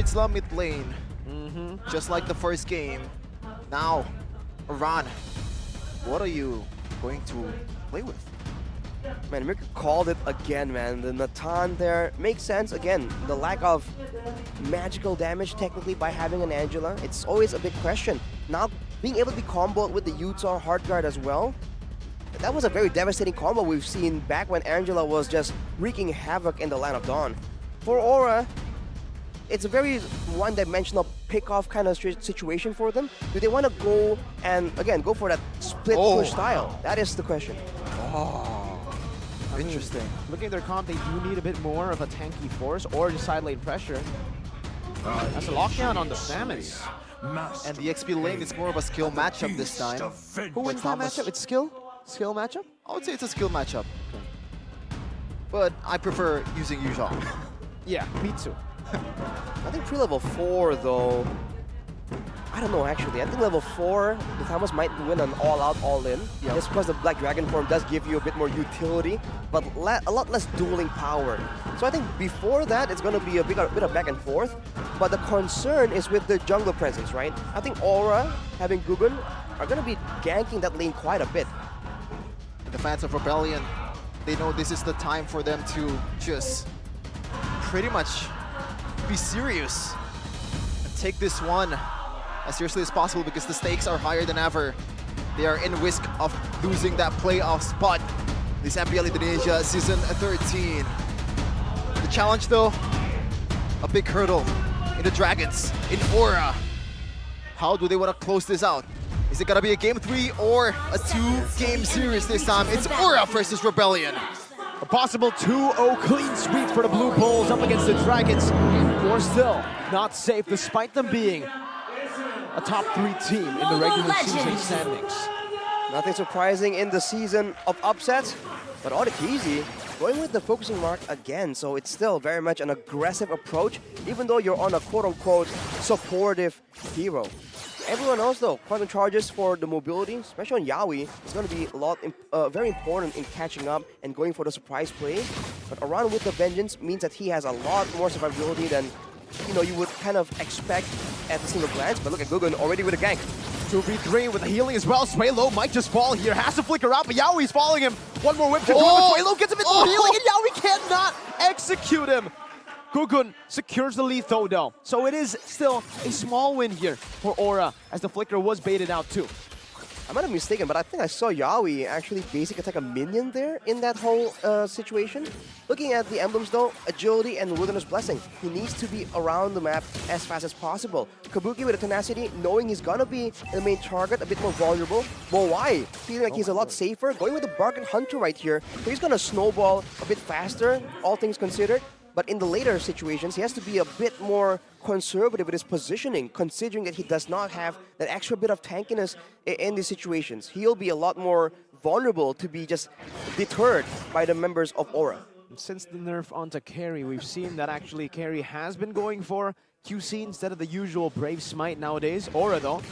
Peninsula mid lane. Just like the first game. Now, Iran, what are you going to play with? Man, Mirka called it again, man. The Natan there makes sense. Again, the lack of magical damage technically by having an Angela. It's always a big question. Now, being able to be comboed with the Utah hard guard as well, that was a very devastating combo we've seen back when Angela was just wreaking havoc in the Land of Dawn. For Aura, it's a very one-dimensional pick-off kind of situation for them. Do they want to go and, again, go for that split push style? That is the question. Interesting. Looking at their comp, they do need a bit more of a tanky force or just side lane pressure. That's a lockdown on the Salmons. And the XP lane is more of a skill matchup this time. Who wins that matchup? It's skill? Skill matchup? I would say it's a skill matchup. But I prefer using Yuzhong. Yeah, me too. I think pre-level 4 though, I don't know actually. I think level 4, the Thomas might win an all-out, all-in. Just because the Black Dragon form does give you a bit more utility, but a lot less dueling power. So I think before that, it's going to be a bit of back and forth. But the concern is with the jungle presence, right? I think Aura, having Gugun, are going to be ganking that lane quite a bit. And the fans of Rebellion, they know this is the time for them to just pretty much be serious and take this one as seriously as possible because the stakes are higher than ever. They are in risk of losing that playoff spot. This MPL Indonesia Season 13. The challenge though, a big hurdle in the Dragons, in Aura. How do they want to close this out? Is it gonna be a game 3 or a 2-game series this time? It's Aura versus Rebellion. A possible 2-0 clean sweep for the Blue Bulls up against the Dragons, who are still not safe despite them being a top 3 team in the regular season standings. Nothing surprising in the season of upsets, but Audikizzy going with the focusing mark again, so it's still very much an aggressive approach, even though you're on a quote-unquote supportive hero. Everyone else though, quantum charges for the mobility, especially on Yaoi, is going to be very important in catching up and going for the surprise play. But around with the vengeance means that he has a lot more survivability than you would kind of expect at a single glance. But look at Gugun already with a gank. 2v3 with the healing as well. Swaylo might just fall here, has to flicker out, but Yaoi's following him. One more whip to do it, but Swaylo gets a bit more healing and Yaoi cannot execute him. Gugun secures the lethal though, so it is still a small win here for Aura as the flicker was baited out too. I might have mistaken, but I think I saw Yaoi actually basic attack a minion there in that whole situation. Looking at the emblems though, agility and wilderness blessing. He needs to be around the map as fast as possible. Kabuki with the tenacity, knowing he's gonna be the main target, a bit more vulnerable. Moai feeling like he's a lot safer, going with the Bargain Hunter right here. So he's gonna snowball a bit faster, all things considered. But in the later situations, he has to be a bit more conservative with his positioning, considering that he does not have that extra bit of tankiness in these situations. He'll be a lot more vulnerable to be just deterred by the members of Aura. Since the nerf onto Carry, we've seen that actually Carry has been going for QC instead of the usual Brave Smite nowadays. Aura though,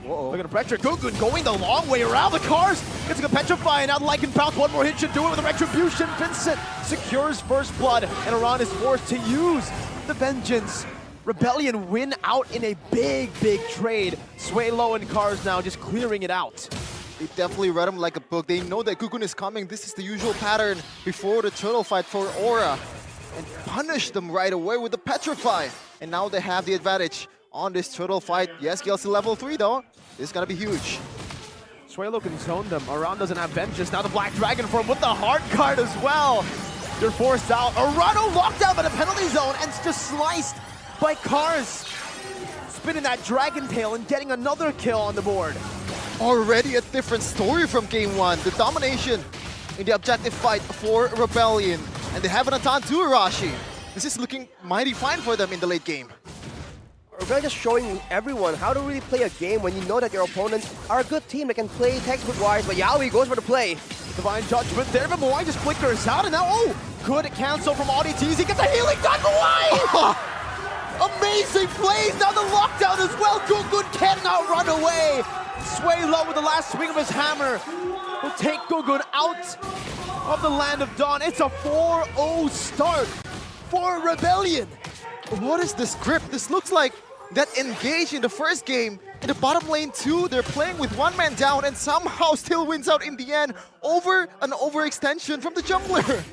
look at the pressure. Gugun going the long way around the cars. Gets a good petrify, and now the Lycan Pounce. One more hit should do it with a Retribution. Vincent secures first blood, and Iran is forced to use the Vengeance. Rebellion win out in a big, big trade. Swaylo and Cars now just clearing it out. They definitely read him like a book. They know that Gugun is coming. This is the usual pattern before the turtle fight for Aura. And punish them right away with the petrify. And now they have the advantage on this turtle fight. Yes, GLC level 3 though. This is gonna be huge. Swaylo can zone them. Aran doesn't have Vengeance. Now the Black Dragon form with the hard card as well. They're forced out. Arano locked out by the penalty zone and just sliced by Cars. Spinning that Dragon Tail and getting another kill on the board. Already a different story from game 1. The domination in the objective fight for Rebellion. And they have an Atan to Arashi. This is looking mighty fine for them in the late game. We're just showing everyone how to really play a game when you know that your opponents are a good team that can play textbook-wise, but Yaoi goes for the play. Divine Judgment there, but Moai just flickers out, and now, good cancel from Audikizzy. Gets a healing done, Moai! Amazing plays, now the lockdown as well. Gugun cannot run away. Swaylo with the last swing of his hammer will take Gugun out of the Land of Dawn. It's a 4-0 start for Rebellion. What is this grip? This looks like that engage in the first game. In the bottom lane too, they're playing with one man down and somehow still wins out in the end over an overextension from the jungler.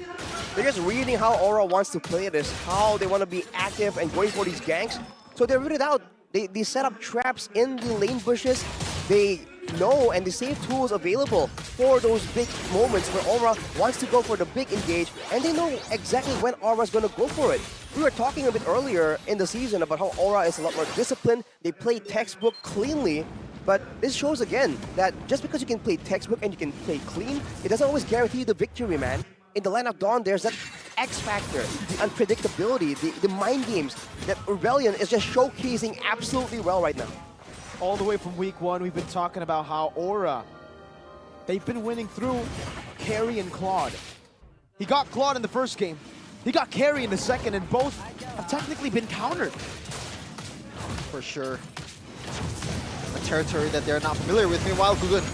They're just reading how Aura wants to play this, how they want to be active and going for these ganks. So they root it out. They set up traps in the lane bushes. They know and they save tools available for those big moments where Aura wants to go for the big engage, and they know exactly when Aura's going to go for it. We were talking a bit earlier in the season about how Aura is a lot more disciplined. They play textbook cleanly, but this shows again that just because you can play textbook and you can play clean, it doesn't always guarantee you the victory, man. In the line of Dawn, there's that X factor, the unpredictability, the mind games that Rebellion is just showcasing absolutely well right now. All the way from week 1, we've been talking about how Aura, they've been winning through Carry and Claude. He got Claude in the first game. He got Carry in the second, and both have technically been countered. For sure. A territory that they're not familiar with. Meanwhile, Gugun.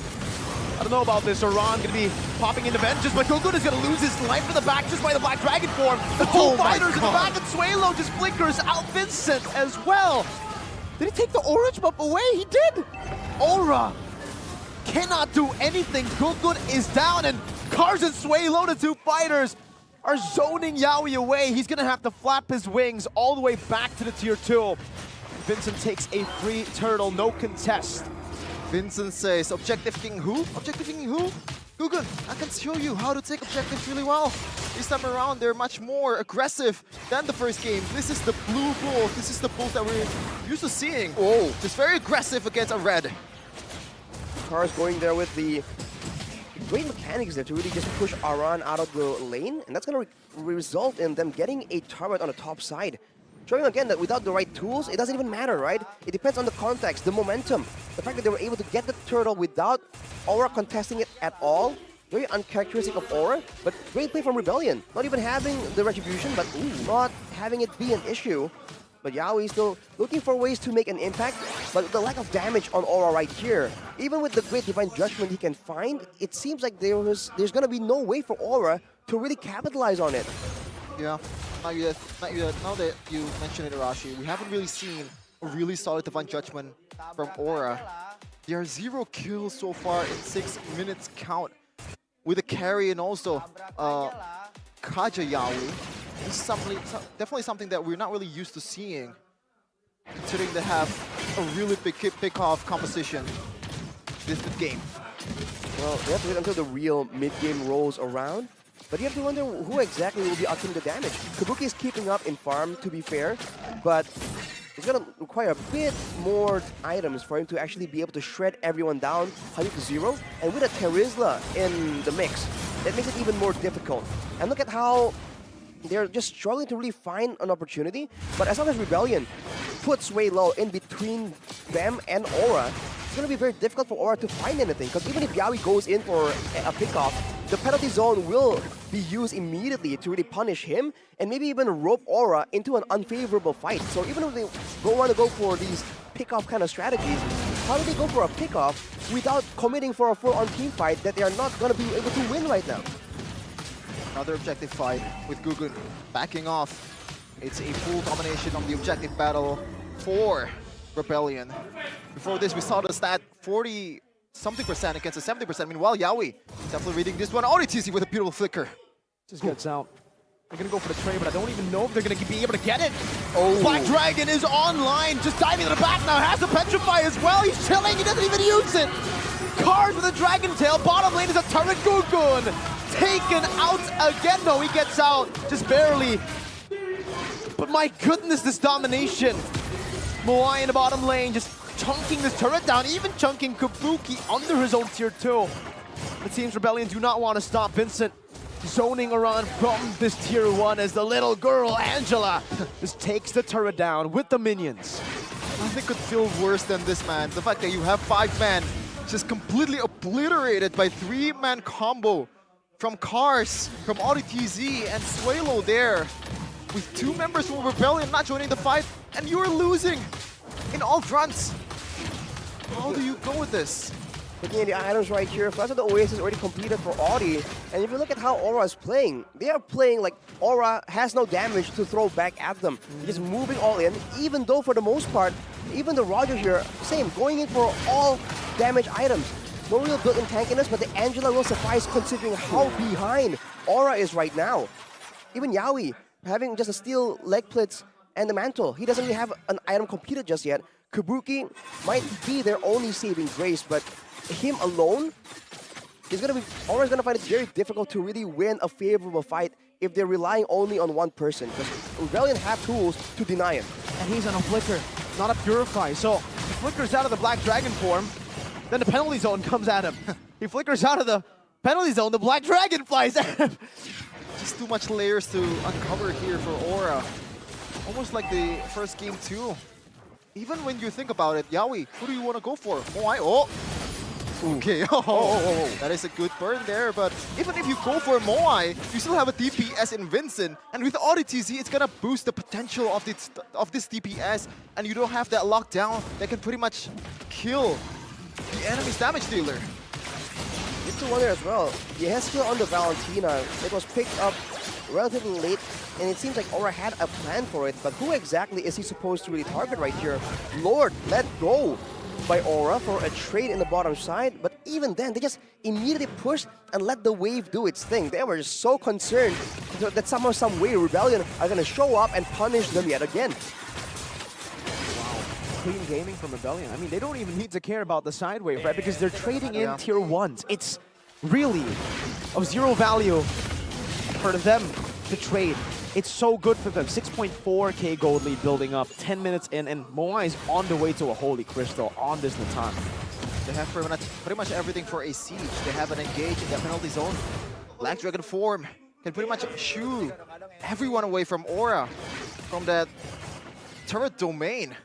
I don't know about this. Oran gonna be popping into Vengeance, but Gugun is gonna lose his life to the back just by the Black Dragon form. The two fighters in the back, and Suelo just flickers out Vincent as well. Did he take the orange buff away? He did! Aura cannot do anything. Gugun is down, and Cars and Suelo, the two fighters, are zoning Yaoi away. He's gonna have to flap his wings all the way back to the tier 2. Vincent takes a free turtle, no contest. Vincent says, objective king who? Objective king who? Gugun, I can show you how to take objectives really well. This time around, they're much more aggressive than the first game. This is the blue Bulls. This is the Bulls that we're used to seeing. Oh, just very aggressive against a red. Cars going there with the great mechanics there to really just push Aran out of the lane, and that's going to result in them getting a turret on the top side. Showing again that without the right tools, it doesn't even matter, right? It depends on the context, the momentum. The fact that they were able to get the turtle without Aura contesting it at all, very uncharacteristic of Aura, but great play from Rebellion. Not even having the retribution, but not having it be an issue. But Yaoi still looking for ways to make an impact, but the lack of damage on Aura right here, even with the great Divine Judgment he can find, it seems like there's going to be no way for Aura to really capitalize on it. Yeah, not yet. Now that you mentioned it, Arashi, we haven't really seen a really solid Divine Judgment from Aura. There are 0 kills so far in 6 minutes count with a carry and also Kaja Yaoi. This is definitely something that we're not really used to seeing, considering they have a really big pick-off composition this game. Well, they have to wait until the real mid-game rolls around. But you have to wonder who exactly will be upping the damage. Kabuki is keeping up in farm, to be fair, but it's going to require a bit more items for him to actually be able to shred everyone down 100 to 0. And with a Terizla in the mix, that makes it even more difficult. And look at how they're just struggling to really find an opportunity. But as long as Rebellion puts way low in between them and Aura, it's going to be very difficult for Aura to find anything. Because even if Yaoi goes in for a pickoff, the penalty zone will be used immediately to really punish him and maybe even rope Aura into an unfavorable fight. So even if they don't want to go for these pick-off kind of strategies, how do they go for a pick-off without committing for a full-on team fight that they are not going to be able to win right now? Another objective fight with Gugun backing off. It's a full domination on the objective battle for Rebellion. Before this, we saw the stat 40-something% against a 70%. Meanwhile, Yaoi definitely reading this one. ODTC with a beautiful flicker. Just gets out. They're gonna go for the trade, but I don't even know if they're gonna be able to get it. Oh. Black Dragon is online, just diving to the back now, has the Petrify as well. He's chilling, he doesn't even use it. Cars with a Dragon Tail, bottom lane is a turret. Gugun taken out again. No, he gets out, just barely. But my goodness, this domination. Moai in the bottom lane, just chunking this turret down, even chunking Kabuki under his own tier 2. The team's Rebellion do not want to stop Vincent zoning around from this tier 1 as the little girl, Angela, just takes the turret down with the minions. Nothing could feel worse than this, man. The fact that you have 5 men just completely obliterated by 3-man combo from Cars, from ODTZ, and Suelo there, with 2 members from Rebellion not joining the fight, and you're losing in all fronts. How do you go with this? Looking at the items right here, Flash of the Oasis already completed for Audi. And if you look at how Aura is playing, they are playing like Aura has no damage to throw back at them. Just moving all in, even though for the most part, even the Roger here, same, going in for all damage items. No real built-in tankiness, but the Angela will suffice considering how behind Aura is right now. Even Yaoi, having just a steel leg plates and the mantle, he doesn't really have an item completed just yet. Kabuki might be their only saving grace, but him alone, Aura's gonna find it very difficult to really win a favorable fight if they're relying only on one person, because Rebellion have tools to deny him. And he's on a flicker, not a purify. So he flickers out of the Black Dragon form, then the penalty zone comes at him. He flickers out of the penalty zone, the Black Dragon flies at him. Just too much layers to uncover here for Aura. Almost like the first game too. Even when you think about it, Yaoi, who do you want to go for? Moai? Oh! Okay, that is a good burn there, but even if you go for Moai, you still have a DPS in Vincent, and with ODTZ, it's gonna boost the potential of this DPS, and you don't have that lockdown that can pretty much kill the enemy's damage dealer. Need to wonder as well, the head skill on the Valentina, it was picked up relatively late, and it seems like Aura had a plan for it, but who exactly is he supposed to really target right here? Lord, let go by Aura for a trade in the bottom side, but even then, they just immediately pushed and let the wave do its thing. They were just so concerned that somehow, some way, Rebellion are going to show up and punish them yet again. Clean gaming from Rebellion. I mean, they don't even need to care about the side wave, right? Because they're trading in tier 1s. It's really of zero value for them to trade. It's so good for them. 6.4k gold lead building up, 10 minutes in, and Moai is on the way to a Holy Crystal on this Natan. They have pretty much everything for a siege. They have an engage in the penalty zone. Black Dragon form can pretty much shoo everyone away from Aura, from that turret domain.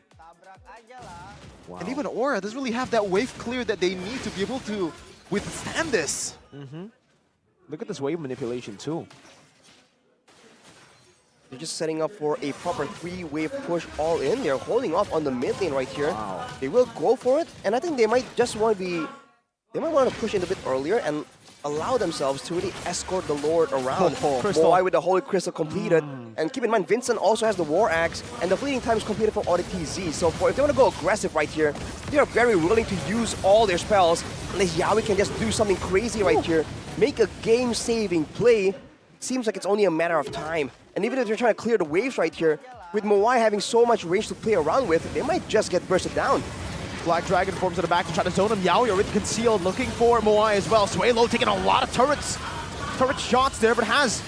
Wow. And even Aura doesn't really have that wave clear that they need to be able to withstand this. Look at this wave manipulation too. They're just setting up for a proper 3-wave push all in. They're holding off on the mid lane right here. Wow. They will go for it, and I think they might just want to be... They might want to push in a bit earlier and allow themselves to really escort the Lord around. Moai with the Holy Crystal completed. And keep in mind, Vincent also has the War Axe, and the fleeting time is completed for ODTZ. So if they want to go aggressive right here, they are very willing to use all their spells, unless Yaoi can just do something crazy right here. Make a game-saving play. Seems like it's only a matter of time. And even if they're trying to clear the waves right here, with Moai having so much range to play around with, they might just get bursted down. Black Dragon forms at the back to try to zone him. Yaoi already concealed, looking for Moai as well. Suelo taking a lot of turret shots there, but has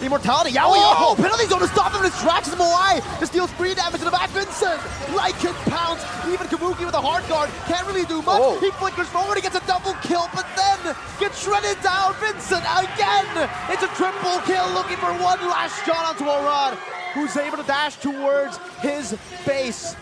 the immortality. Yaoi, penalty zone to stop him in his tracks as Moai just deals 3 damage to the back. Vincent, Lycan pounds. Even Kabuki with a hard guard can't really do much. He flickers forward, he gets a double kill, but then gets shredded down. Vincent again. It's a triple kill, looking for one last shot onto Orad, who's able to dash towards his base.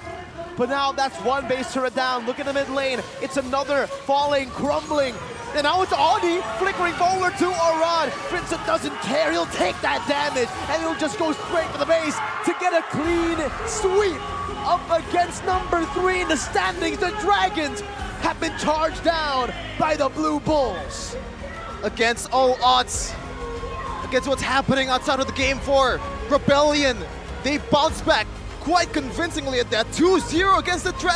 But now that's one base turret down. Look at the mid lane. It's another falling, crumbling. And now it's Audi flickering forward to Orad. Vincent doesn't care. He'll take that damage and he'll just go straight for the base to get a clean sweep up against number 3 in the standings. The Dragons have been charged down by the Blue Bulls. Against all odds, against what's happening outside of the game for Rebellion, they bounce back quite convincingly at that 2-0 against the Dragons.